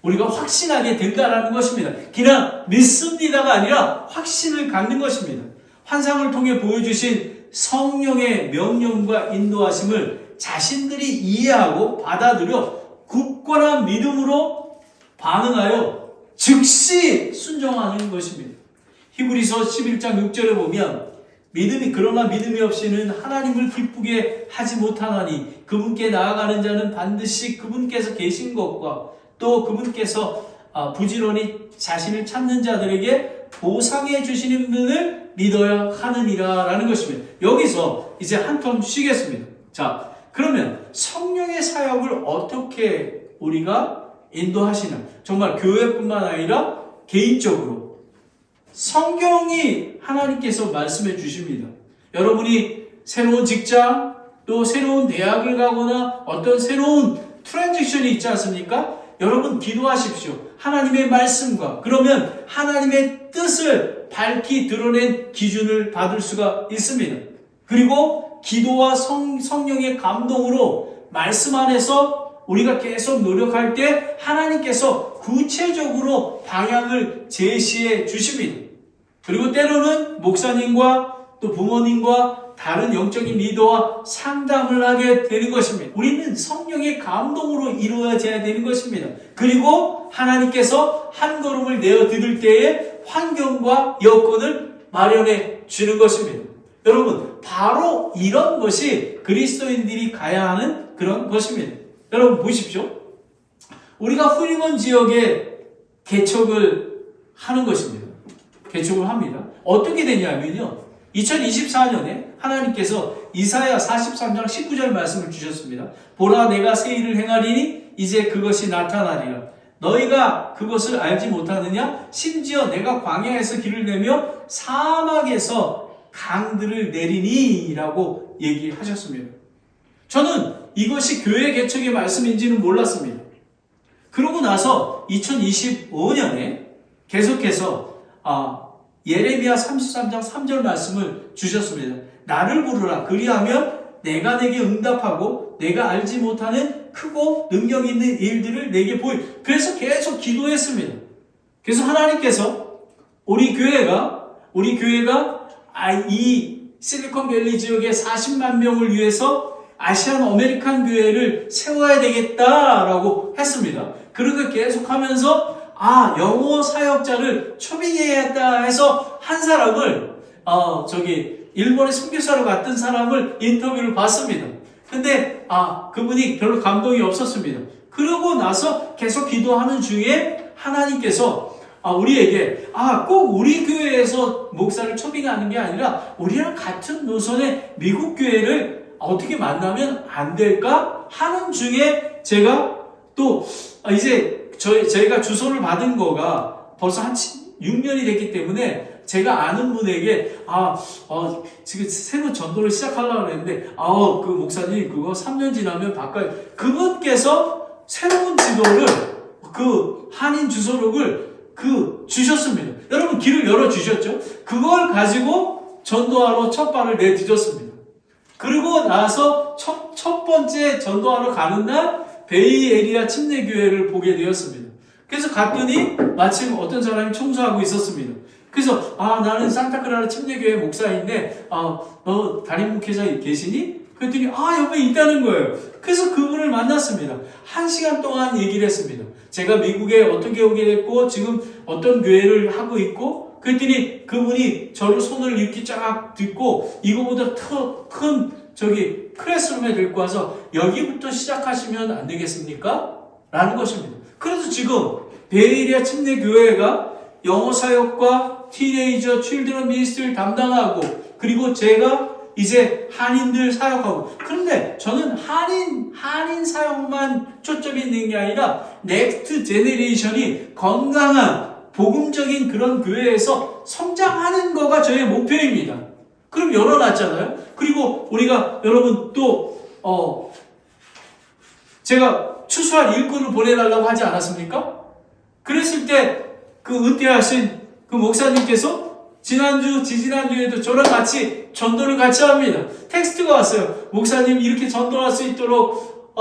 우리가 확신하게 된다라는 것입니다. 그냥 믿습니다가 아니라 확신을 갖는 것입니다. 환상을 통해 보여주신 성령의 명령과 인도하심을 자신들이 이해하고 받아들여 굳건한 믿음으로 반응하여 즉시 순종하는 것입니다. 히브리서 11장 6절에 보면 그러나 믿음이 없이는 하나님을 기쁘게 하지 못하나니 그분께 나아가는 자는 반드시 그분께서 계신 것과 또 그분께서 부지런히 자신을 찾는 자들에게 보상해 주시는 분을 믿어야 하느니라 라는 것입니다. 여기서 이제 한텀 쉬겠습니다. 자, 그러면 성령의 사역을 어떻게 우리가 인도하시나? 정말 교회뿐만 아니라 개인적으로 성경이 하나님께서 말씀해 주십니다. 여러분이 새로운 직장 또 새로운 대학을 가거나 어떤 새로운 트랜지션이 있지 않습니까? 여러분 기도하십시오. 하나님의 말씀과 그러면 하나님의 뜻을 밝히 드러낸 기준을 받을 수가 있습니다. 그리고 기도와 성령의 감동으로 말씀 안에서 우리가 계속 노력할 때 하나님께서 구체적으로 방향을 제시해 주십니다. 그리고 때로는 목사님과 또 부모님과 다른 영적인 리더와 상담을 하게 되는 것입니다. 우리는 성령의 감동으로 이루어져야 되는 것입니다. 그리고 하나님께서 한 걸음을 내어드릴 때에 환경과 여건을 마련해 주는 것입니다. 여러분, 바로 이런 것이 그리스도인들이 가야 하는 그런 것입니다. 여러분 보십시오. 우리가 후리먼 지역에 개척을 하는 것입니다. 개척을 합니다. 어떻게 되냐면요. 2024년에 하나님께서 이사야 43장 19절 말씀을 주셨습니다. 보라 내가 새 일을 행하리니 이제 그것이 나타나리라. 너희가 그것을 알지 못하느냐? 심지어 내가 광야에서 길을 내며 사막에서 강들을 내리니 라고 얘기하셨습니다. 저는 이것이 교회 개척의 말씀인지는 몰랐습니다. 그러고 나서 2025년에 계속해서 예레미야 33장 3절 말씀을 주셨습니다. 나를 부르라. 그리하면 내가 내게 응답하고 내가 알지 못하는 크고 능력 있는 일들을 내게 그래서 계속 기도했습니다. 그래서 하나님께서 우리 교회가 이 실리콘밸리 지역의 40만 명을 위해서 아시안 아메리칸 교회를 세워야 되겠다라고 했습니다. 그렇게 계속하면서 영어 사역자를 초빙해야겠다 해서 한 사람을 일본의 선교사로 갔던 사람을 인터뷰를 봤습니다. 근데 그분이 별로 감동이 없었습니다. 그러고 나서 계속 기도하는 중에 하나님께서 우리에게 꼭 우리 교회에서 목사를 초빙하는 게 아니라 우리랑 같은 노선의 미국 교회를 어떻게 만나면 안 될까 하는 중에 제가 또 이제 저희가 주소를 받은 거가 벌써 한 6년이 됐기 때문에 제가 아는 분에게 지금 새로 전도를 시작하려고 했는데 그 목사님 그거 3년 지나면 바꿔요. 그분께서 새로운 지도를 그 한인 주소록을 주셨습니다. 여러분 길을 열어주셨죠? 그걸 가지고 전도하러 첫 발을 내딛었습니다. 그리고 나서 첫 번째 전도하러 가는 날 베이에리아 침례교회를 보게 되었습니다. 그래서 갔더니 마침 어떤 사람이 청소하고 있었습니다. 그래서 나는 산타크라라 침례교회 목사인데 너 담임 목회자 계시니? 그랬더니 옆에 있다는 거예요. 그래서 그분을 만났습니다. 1시간 동안 얘기를 했습니다. 제가 미국에 어떻게 오게 됐고 지금 어떤 교회를 하고 있고 그랬더니 그분이 저를 손을 이렇게 쫙 딛고 이거보다 큰 클래스룸에 데리고 와서 여기부터 시작하시면 안 되겠습니까? 라는 것입니다. 그래서 지금 베이에리아 침례교회가 영어 사역과 티네이저 칠드런 미니스트리를 담당하고 그리고 제가 이제 한인들 사역하고 그런데 저는 한인 사역만 초점이 있는 게 아니라 넥스트 제네레이션이 건강한 복음적인 그런 교회에서 성장하는 거가 저의 목표입니다. 그럼 열어놨잖아요. 그리고 우리가 여러분 또 제가 추수할 일꾼을 보내달라고 하지 않았습니까? 그랬을 때 그 은퇴하신 그 목사님께서 지지난주에도 저랑 같이 전도를 같이 합니다. 텍스트가 왔어요. 목사님 이렇게 전도할 수 있도록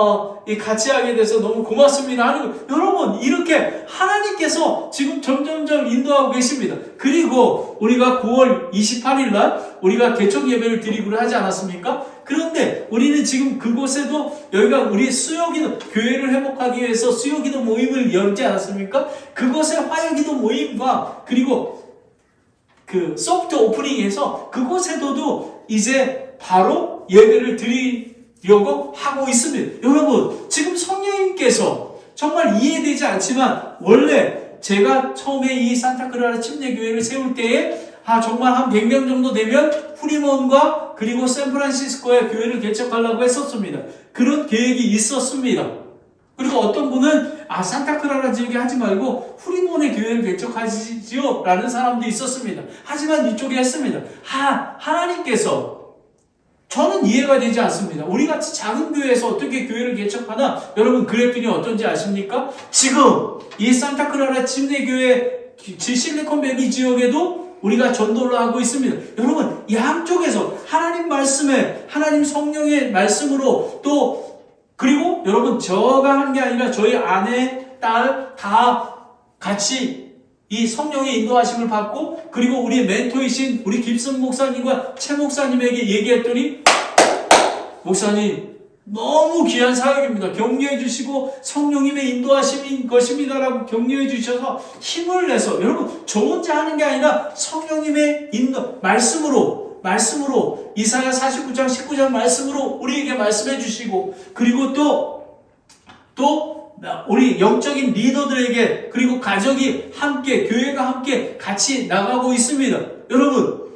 같이 하게 돼서 너무 고맙습니다 하는 거. 여러분 이렇게 하나님께서 지금 점점점 인도하고 계십니다. 그리고 우리가 9월 28일 날 우리가 개척 예배를 드리기로 하지 않았습니까? 그런데 우리는 지금 그곳에도 여기가 우리 수요기도 교회를 회복하기 위해서 수요기도 모임을 열지 않았습니까? 그곳에 화요기도 모임과 그리고 그 소프트 오프닝에서 그곳에도 이제 바로 예배를 드리려고 하고 있습니다. 여러분 지금 성령님께서 정말 이해되지 않지만 원래 제가 처음에 이 산타크라라 침례교회를 세울 때에 정말 한 100명 정도 되면 프리몬과 그리고 샌프란시스코에 교회를 개척하려고 했었습니다. 그런 계획이 있었습니다. 그리고 어떤 분은 산타크라라 지역에 하지 말고 프리몬의 교회를 개척하시지요 라는 사람도 있었습니다. 하지만 이쪽에 했습니다. 하나님께서 저는 이해가 되지 않습니다. 우리같이 작은 교회에서 어떻게 교회를 개척하나? 여러분 그랬더니 어떤지 아십니까? 지금 이 산타크라라 침례교회 실리콘밸리 지역에도 우리가 전도를 하고 있습니다. 여러분 양쪽에서 하나님 말씀에 하나님 성령의 말씀으로 또 그리고 여러분 저가 한 게 아니라 저희 아내, 딸 다 같이 이 성령의 인도하심을 받고 그리고 우리 멘토이신 우리 김선 목사님과 최 목사님에게 얘기했더니 목사님 너무 귀한 사역입니다. 격려해 주시고 성령님의 인도하심인 것입니다라고 격려해 주셔서 힘을 내서 여러분 저 혼자 하는 게 아니라 성령님의 인도 말씀으로 이사야 49장 19장 말씀으로 우리에게 말씀해 주시고 그리고 또 우리 영적인 리더들에게 그리고 가족이 함께 교회가 함께 같이 나가고 있습니다. 여러분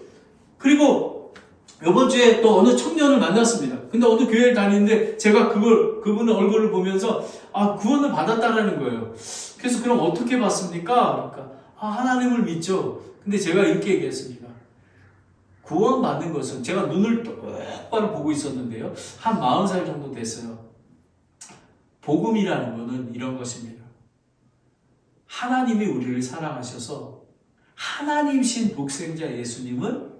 그리고 이번 주에 또 어느 청년을 만났습니다. 근데 어느 교회를 다니는데 제가 그분의 얼굴을 보면서 구원을 받았다라는 거예요. 그래서 그럼 어떻게 받습니까? 그러니까 하나님을 믿죠. 근데 제가 이렇게 얘기했습니다. 구원 받는 것은 제가 눈을 똑바로 보고 있었는데요. 한 40살 정도 됐어요. 복음이라는 것은 이런 것입니다. 하나님이 우리를 사랑하셔서 하나님신 독생자 예수님을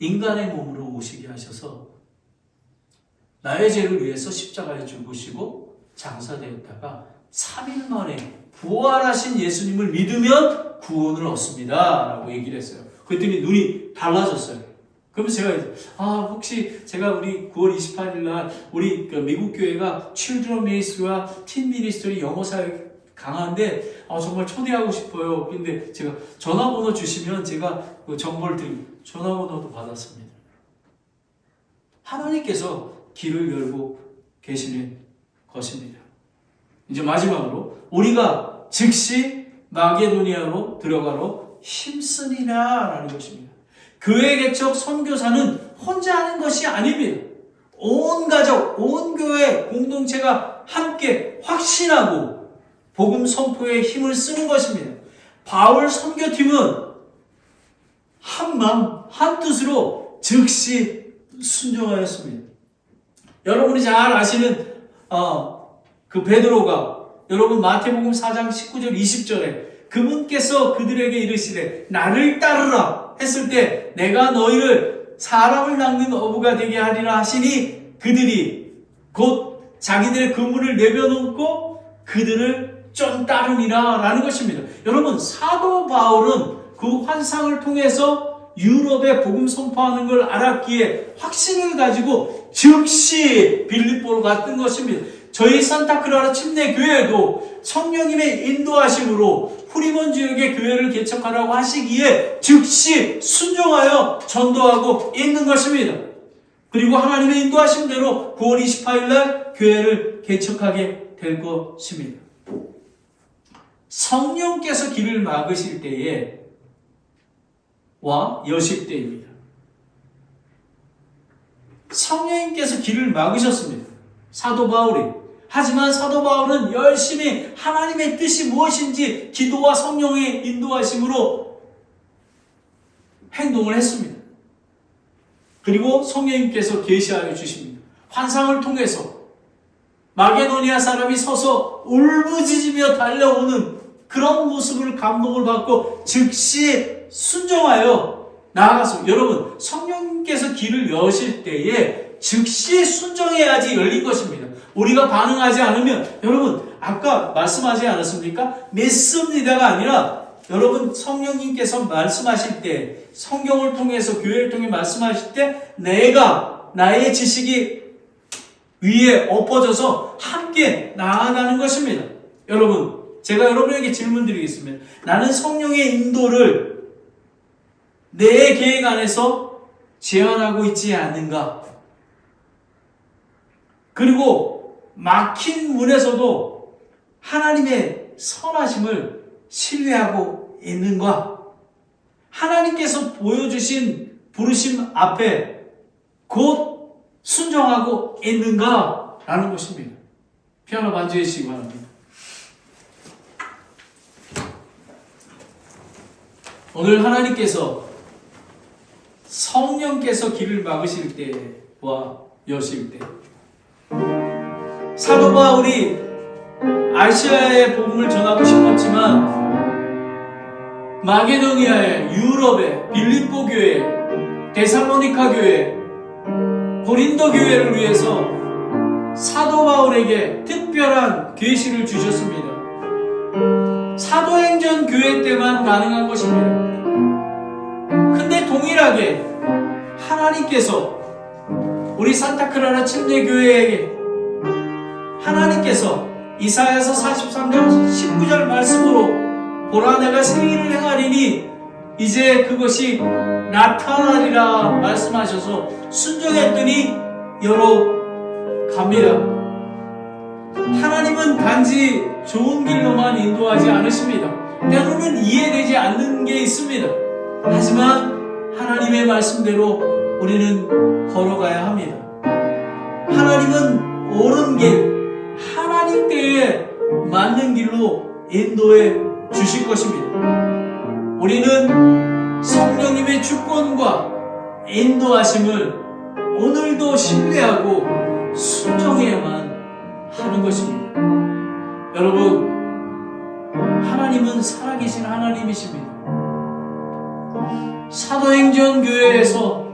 인간의 몸으로 오시게 하셔서 나의 죄를 위해서 십자가에 죽으시고 장사되었다가 3일 만에 부활하신 예수님을 믿으면 구원을 얻습니다 라고 얘기를 했어요. 그랬더니 눈이 달라졌어요. 그러면서 제가 혹시 제가 우리 9월 28일 날 우리 미국 교회가 칠드런 미니스트리와 팀 미니스트리 영어 사역 강한데 정말 초대하고 싶어요. 근데 제가 전화번호 주시면 제가 그 정보를 드리고 전화번호도 받았습니다. 하나님께서 길을 열고 계시는 것입니다. 이제 마지막으로 우리가 즉시 마게도니아로 들어가러 힘쓰리라 라는 것입니다. 교회 개척 선교사는 혼자 하는 것이 아닙니다. 온 가족, 온 교회 공동체가 함께 확신하고 복음 선포에 힘을 쓰는 것입니다. 바울 선교팀은 한 마음, 한 뜻으로 즉시 순종하였습니다. 여러분이 잘 아시는 그 베드로가 여러분 마태복음 4장 19절 20절에 그분께서 그들에게 이르시되 나를 따르라 했을 때 내가 너희를 사람을 낚는 어부가 되게 하리라 하시니 그들이 곧 자기들의 그물을 내려놓고 그들을 좀 따르니라 라는 것입니다. 여러분 사도 바울은 그 환상을 통해서 유럽에 복음 선포하는 걸 알았기에 확신을 가지고 즉시 빌립보로 갔던 것입니다. 저희 산타크라라 침례교회도 성령님의 인도하심으로 후리몬 지역의 교회를 개척하라고 하시기에 즉시 순종하여 전도하고 있는 것입니다. 그리고 하나님의 인도하심대로 9월 28일 날 교회를 개척하게 될 것입니다. 성령께서 길을 막으실 때에 와 여실 때입니다. 성령님께서 길을 막으셨습니다. 사도 바울이. 하지만 사도 바울은 열심히 하나님의 뜻이 무엇인지 기도와 성령의 인도하심으로 행동을 했습니다. 그리고 성령님께서 계시하여 주십니다. 환상을 통해서 마게도니아 사람이 서서 울부짖으며 달려오는 그런 모습을 감동을 받고 즉시 순종하여 나아가서 여러분 성령님께서 길을 여실 때에 즉시 순종해야지 열린 것입니다. 우리가 반응하지 않으면 여러분 아까 말씀하지 않았습니까? 믿습니다가 아니라 여러분 성령님께서 말씀하실 때 성경을 통해서 교회를 통해 말씀하실 때 내가 나의 지식이 위에 엎어져서 함께 나아가는 것입니다. 여러분 제가 여러분에게 질문 드리겠습니다. 나는 성령의 인도를 내 계획 안에서 제한하고 있지 않는가? 그리고 막힌 문에서도 하나님의 선하심을 신뢰하고 있는가? 하나님께서 보여주신 부르심 앞에 곧 순종하고 있는가? 라는 것입니다. 피아노 반주해 주시기 바랍니다. 오늘 하나님께서 성령께서 길을 막으실 때와 여실 때 사도 바울이 아시아의 복음을 전하고 싶었지만 마게도니아의 유럽의 빌립보 교회, 데살로니카 교회, 고린도 교회를 위해서 사도 바울에게 특별한 계시를 주셨습니다. 사도행전 교회 때만 가능한 것입니다. 근데 동일하게 하나님께서 우리 산타크라라 침례교회에게 하나님께서 이사야서 43장 19절 말씀으로 보라 내가 새 일을 행하리니 이제 그것이 나타나리라 말씀하셔서 순종했더니 열어갑니다. 하나님은 단지 좋은 길로만 인도하지 않으십니다. 때로는 이해되지 않는 게 있습니다. 하지만 하나님의 말씀대로 우리는 걸어가야 합니다. 하나님은 옳은 길, 하나님 때에 맞는 길로 인도해 주실 것입니다. 우리는 성령님의 주권과 인도하심을 오늘도 신뢰하고 순종해야만 하는 것입니다. 여러분, 하나님은 살아계신 하나님이십니다. 사도행전 교회에서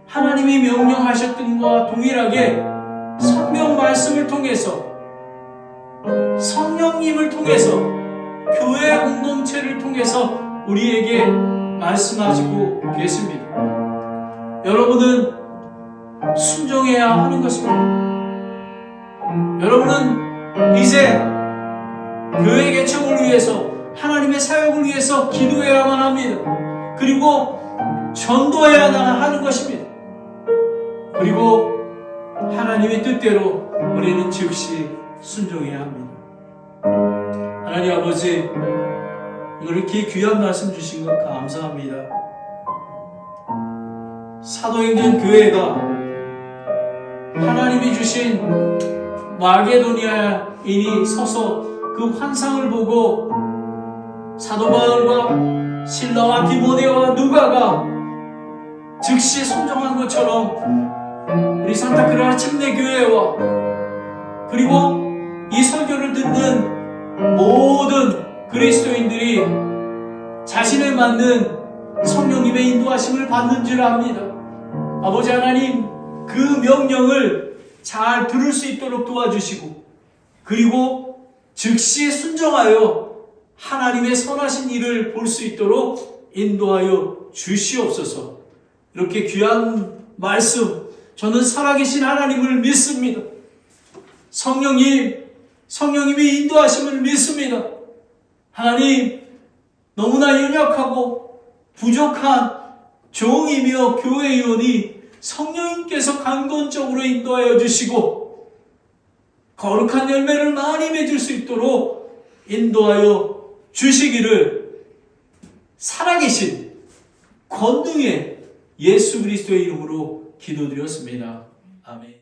하나님이 명령하셨던 것과 동일하게 성경 말씀을 통해서 성령님을 통해서 교회 공동체를 통해서 우리에게 말씀하시고 계십니다. 여러분은 순종해야 하는 것입니다. 여러분은 이제 교회 개척을 위해서 하나님의 사역을 위해서 기도해야만 합니다. 그리고 전도해야 하는 것입니다. 그리고 하나님의 뜻대로 우리는 즉시 순종해야 합니다. 하나님 아버지, 오늘 이렇게 귀한 말씀 주신 것 감사합니다. 사도행전 교회가 하나님이 주신 마게도니아인이 서서 그 환상을 보고 사도 바울과 실라와 디모데와 누가가 즉시 순종한 것처럼 우리 산타크라라 침례교회와 그리고 이 설교를 듣는 모든 그리스도인들이 자신에 맞는 성령님의 인도하심을 받는 줄 압니다. 아버지 하나님, 그 명령을 잘 들을 수 있도록 도와주시고, 그리고 즉시 순종하여 하나님의 선하신 일을 볼 수 있도록 인도하여 주시옵소서. 이렇게 귀한 말씀, 저는 살아계신 하나님을 믿습니다. 성령님의 인도하심을 믿습니다. 하나님, 너무나 연약하고 부족한 종이며 교회의원이 성령님께서 강건적으로 인도하여 주시고 거룩한 열매를 많이 맺을 수 있도록 인도하여 주시기를 살아계신 권능의 예수 그리스도의 이름으로 기도드렸습니다. 아멘.